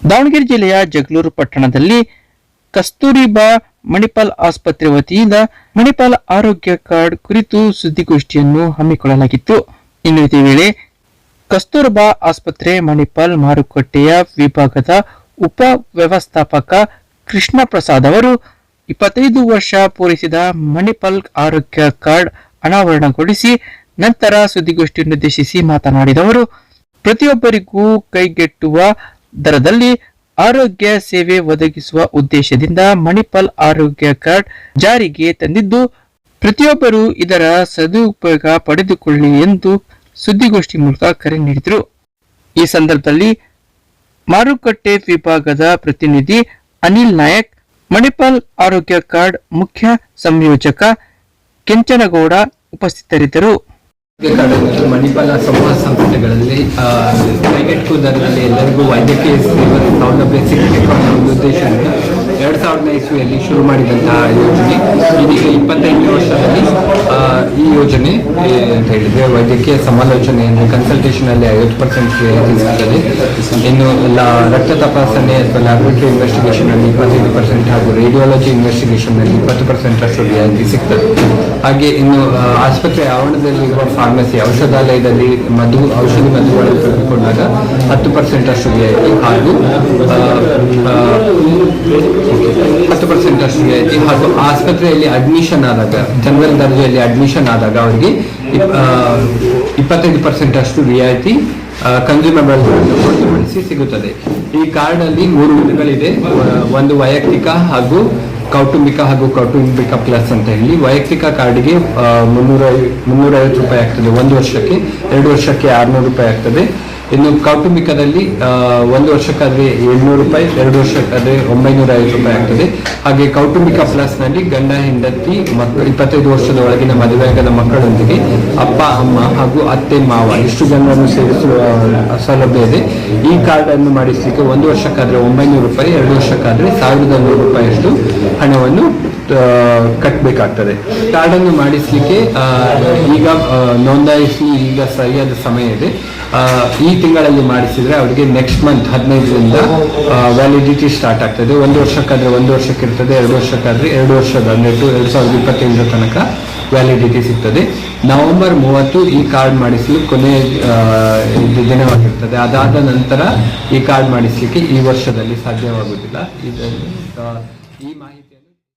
ದಾವಣಗೆರೆ ಜಿಲ್ಲೆಯ ಜಗಳೂರು ಪಟ್ಟಣದಲ್ಲಿ ಕಸ್ತೂರಿಬಾ ಮಣಿಪಾಲ್ ಆಸ್ಪತ್ರೆ ವತಿಯಿಂದ ಮಣಿಪಾಲ್ ಆರೋಗ್ಯ ಕಾರ್ಡ್ ಕುರಿತು ಸುದ್ದಿಗೋಷ್ಠಿಯನ್ನು ಹಮ್ಮಿಕೊಳ್ಳಲಾಗಿತ್ತು. ಇನ್ನು ಇದೇ ವೇಳೆ ಕಸ್ತೂರಬಾ ಆಸ್ಪತ್ರೆ ಮಣಿಪಾಲ್ ಮಾರುಕಟ್ಟೆಯ ವಿಭಾಗದ ಉಪ ವ್ಯವಸ್ಥಾಪಕ ಕೃಷ್ಣ ಪ್ರಸಾದ್ ಅವರು 25 ವರ್ಷ ಪೂರೈಸಿದ ಮಣಿಪಾಲ್ ಆರೋಗ್ಯ ಕಾರ್ಡ್ ಅನಾವರಣಗೊಳಿಸಿ ನಂತರ ಸುದ್ದಿಗೋಷ್ಠಿಯನ್ನುದ್ದೇಶಿಸಿ ಮಾತನಾಡಿದವರು, ಪ್ರತಿಯೊಬ್ಬರಿಗೂ ಕೈಗೆಟುವ ದರದಲ್ಲಿ ಆರೋಗ್ಯ ಸೇವೆ ಒದಗಿಸುವ ಉದ್ದೇಶದಿಂದ ಮಣಿಪಾಲ್ ಆರೋಗ್ಯ ಕಾರ್ಡ್ ಜಾರಿಗೆ ತಂದಿದ್ದು, ಪ್ರತಿಯೊಬ್ಬರು ಇದರ ಸದುಪಯೋಗ ಪಡೆದುಕೊಳ್ಳಿ ಎಂದು ಸುದ್ದಿಗೋಷ್ಠಿ ಮೂಲಕ ಕರೆ ನೀಡಿದರು. ಈ ಸಂದರ್ಭದಲ್ಲಿ ಮಾರುಕಟ್ಟೆ ವಿಭಾಗದ ಪ್ರತಿನಿಧಿ ಅನಿಲ್ ನಾಯಕ್, ಮಣಿಪಾಲ್ ಆರೋಗ್ಯ ಕಾರ್ಡ್ ಮುಖ್ಯ ಸಂಯೋಜಕ ಕೆಂಚನಗೌಡ ಉಪಸ್ಥಿತರಿದ್ದರು. ಮಣಿಪಾಲ ಸಂವಾದ ಸಂಸ್ಥೆಗಳಲ್ಲಿ ಕೈಗೆಟುಕುವ ದರದಲ್ಲಿ ಎಲ್ಲರಿಗೂ ವೈದ್ಯಕೀಯ ಸೌಲಭ್ಯ ಸಿಗಬೇಕು ಅನ್ನೋ ಒಂದು ಉದ್ದೇಶದಿಂದ 2000 ಇಸ್ವಿಯಲ್ಲಿ ಶುರು ಮಾಡಿದಂತಹ ಯೋಜನೆ ಇದೀಗ 25 ವರ್ಷದಲ್ಲಿ ಈ ಯೋಜನೆ ಅಂತ ಹೇಳಿದ್ರೆ ವೈದ್ಯಕೀಯ ಸಮಾಲೋಚನೆ ಅಂದರೆ ಕನ್ಸಲ್ಟೇಷನ್ ಅಲ್ಲಿ 50% ಸಿಗುತ್ತದೆ. ಇನ್ನು ರಕ್ತ ತಪಾಸಣೆ ಅಥವಾ ಲ್ಯಾಬೊರೇಟರಿ ಇನ್ವೆಸ್ಟಿಗೇಷನ್ ಅಲ್ಲಿ 25% ಹಾಗೂ ರೇಡಿಯಾಲಜಿ ಇನ್ವೆಸ್ಟಿಗೇಷನ್ ನಲ್ಲಿ 20% ಅಷ್ಟು ರಿಯಾಯಿತಿ ಸಿಗ್ತದೆ. ಹಾಗೆ ಇನ್ನು ಆಸ್ಪತ್ರೆ ಆವರಣದಲ್ಲಿರುವ ಫಾರ್ಮಸಿ ಔಷಧಾಲಯದಲ್ಲಿ ಔಷಧಿ ಮದ್ದುಗಳನ್ನು ತೆಗೆದುಕೊಂಡಾಗ 10% ಅಷ್ಟು ರಿಯಾಯಿತಿ ಹಾಗೂ 10% ಅಷ್ಟು ರಿಯಾಯಿತಿ ಹಾಗೂ ಆಸ್ಪತ್ರೆಯಲ್ಲಿ ಅಡ್ಮಿಷನ್ ಆದಾಗ ಜನರಲ್ ದರ್ಜೆಯಲ್ಲಿ ಅಡ್ಮಿಷನ್ ಆದಾಗ ಅವರಿಗೆ 25% ಅಷ್ಟು ರಿಯಾಯಿತಿ ಕನ್ಸ್ಯೂಮಬಲ್ ಹೊರತುಪಡಿಸಿ ಸಿಗುತ್ತದೆ. ಈ ಕಾರ್ಡ್ ಅಲ್ಲಿ 3 ವಿಧಗಳಿದೆ. ಒಂದು ವೈಯಕ್ತಿಕ ಹಾಗೂ ಕೌಟುಂಬಿಕ ಹಾಗೂ ಕೌಟುಂಬಿಕ ಪ್ಲಸ್ ಅಂತ ಹೇಳಿ. ವೈಯಕ್ತಿಕ ಕಾರ್ಡ್ಗೆ 350 ರೂಪಾಯಿ ಆಗ್ತದೆ 1 ವರ್ಷಕ್ಕೆ, 2 ವರ್ಷಕ್ಕೆ 600 ರೂಪಾಯಿ ಆಗ್ತದೆ. ಇನ್ನು ಕೌಟುಂಬಿಕದಲ್ಲಿ 1 ವರ್ಷಕ್ಕಾದ್ರೆ 700 ರೂಪಾಯಿ, 2 ವರ್ಷಕ್ಕಾದ್ರೆ 950 ರೂಪಾಯಿ ಆಗ್ತದೆ. ಹಾಗೆ ಕೌಟುಂಬಿಕ ಪ್ಲಸ್ ನಲ್ಲಿ ಗಂಡ ಹೆಂಡತಿ ಮಕ್ಕಳು 25 ವರ್ಷದ ಒಳಗಿನ ಮದುವೆಯಾಗದ ಮಕ್ಕಳೊಂದಿಗೆ ಅಪ್ಪ ಅಮ್ಮ ಹಾಗೂ ಅತ್ತೆ ಮಾವ ಇಷ್ಟು ಜನರನ್ನು ಸೇರಿಸುವ ಸೌಲಭ್ಯ ಇದೆ. ಈ ಕಾರ್ಡ್ ಅನ್ನು ಮಾಡಿಸಲಿಕ್ಕೆ 1 ವರ್ಷಕ್ಕಾದ್ರೆ 900 ರೂಪಾಯಿ, 2 ವರ್ಷಕ್ಕಾದ್ರೆ 1100 ರೂಪಾಯಿ ಅಷ್ಟು ಹಣವನ್ನು ಕಟ್ಟಬೇಕಾಗ್ತದೆ. ಕಾರ್ಡ್ ಅನ್ನು ಮಾಡಿಸ್ಲಿಕ್ಕೆ ಈಗ ನೋಂದಾಯಿಸಿ ಈಗ ಸರಿಯಾದ ಸಮಯ ಇದೆ. ಈ ತಿಂಗಳಲ್ಲಿ ಮಾಡಿಸಿದ್ರೆ ಅವರಿಗೆ ನೆಕ್ಸ್ಟ್ ಮಂತ್ 15ರಿಂದ ವ್ಯಾಲಿಡಿಟಿ ಸ್ಟಾರ್ಟ್ ಆಗ್ತದೆ. 1 ವರ್ಷಕ್ಕಾದ್ರೆ 1 ವರ್ಷಕ್ಕೆ ಇರ್ತದೆ, 2 ವರ್ಷಕ್ಕಾದ್ರೆ 2 ವರ್ಷದ 2027 ತನಕ ವ್ಯಾಲಿಡಿಟಿ ಸಿಗ್ತದೆ. ನವೆಂಬರ್ 30 ಈ ಕಾರ್ಡ್ ಮಾಡಿಸಲು ಕೊನೆಯ ದಿನವಾಗಿರ್ತದೆ. ಅದಾದ ನಂತರ ಈ ಕಾರ್ಡ್ ಮಾಡಿಸಲಿಕ್ಕೆ ಈ ವರ್ಷದಲ್ಲಿ ಸಾಧ್ಯವಾಗುವುದಿಲ್ಲ. ಈ ಮಾಹಿತಿ